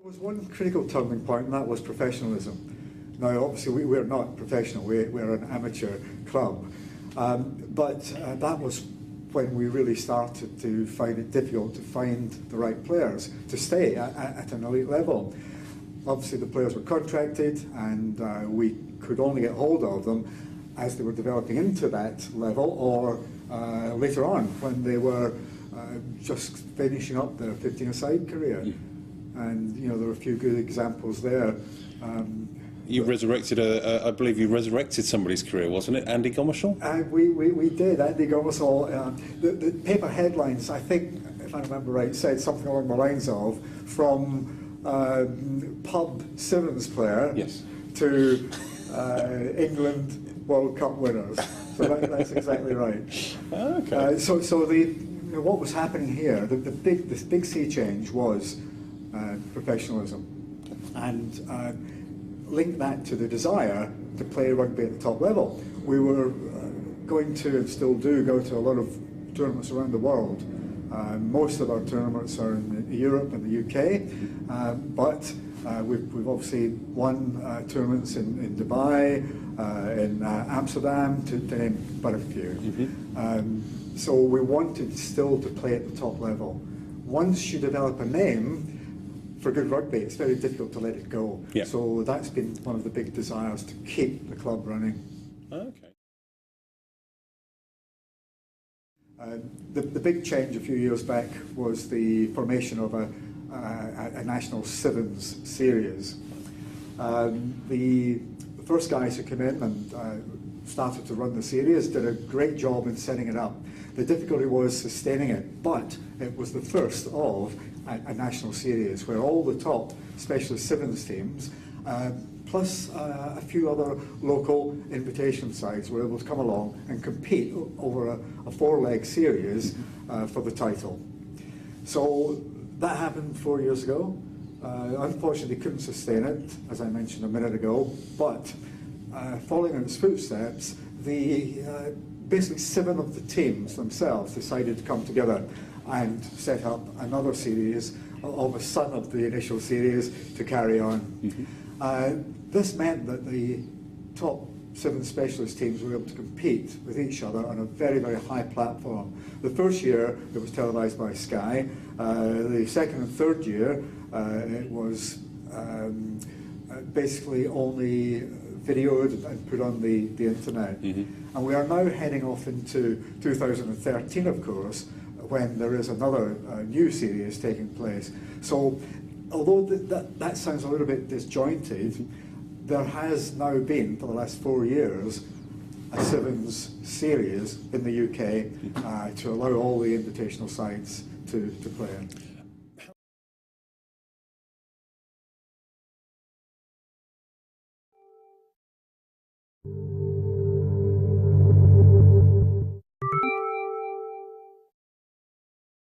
There was one critical turning point, and that was professionalism. Now, obviously, we're not professional, we're an amateur club, but that was when we really started to find it difficult to find the right players to stay at an elite level. Obviously, the players were contracted, and we could only get hold of them as they were developing into that level, or later on when they were just finishing up their 15-a-side career. And you know, there are a few good examples there. You resurrected I believe you resurrected somebody's career, wasn't it? Andy Gomersall? We did. Andy Gomersall. The paper headlines, I think, if I remember right, said something along the lines of from pub sevens player, yes, to England World Cup winners. So that's exactly right. Okay. So what was happening here? This big sea change was professionalism, and link that to the desire to play rugby at the top level. We were going to, and still do, go to a lot of tournaments around the world. Most of our tournaments are in Europe and the UK, but we've obviously won tournaments in Dubai, in Amsterdam, to name but a few. Mm-hmm. So we wanted still to play at the top level. Once you develop a name for good rugby, it's very difficult to let it go. Yeah. So that's been one of the big desires, to keep the club running. Okay. The big change a few years back was the formation of a national sevens series. The first guys who came in and started to run the series did a great job in setting it up. The difficulty was sustaining it, but it was the first of a national series where all the top specialist sevens teams, plus a few other local invitation sides, were able to come along and compete over a four-leg series for the title. So that happened 4 years ago. Unfortunately, couldn't sustain it, as I mentioned a minute ago, but following in its footsteps, basically 7 of the teams themselves decided to come together and set up another series of a son of the initial series to carry on. Mm-hmm. This meant that the top 7 specialist teams were able to compete with each other on a very, very high platform. The first year it was televised by Sky. The second and third year it was basically only videoed and put on the internet. Mm-hmm. And we are now heading off into 2013, of course, when there is another new series taking place. So although that sounds a little bit disjointed, there has now been, for the last 4 years, a sevens series in the UK to allow all the invitational sides to play in.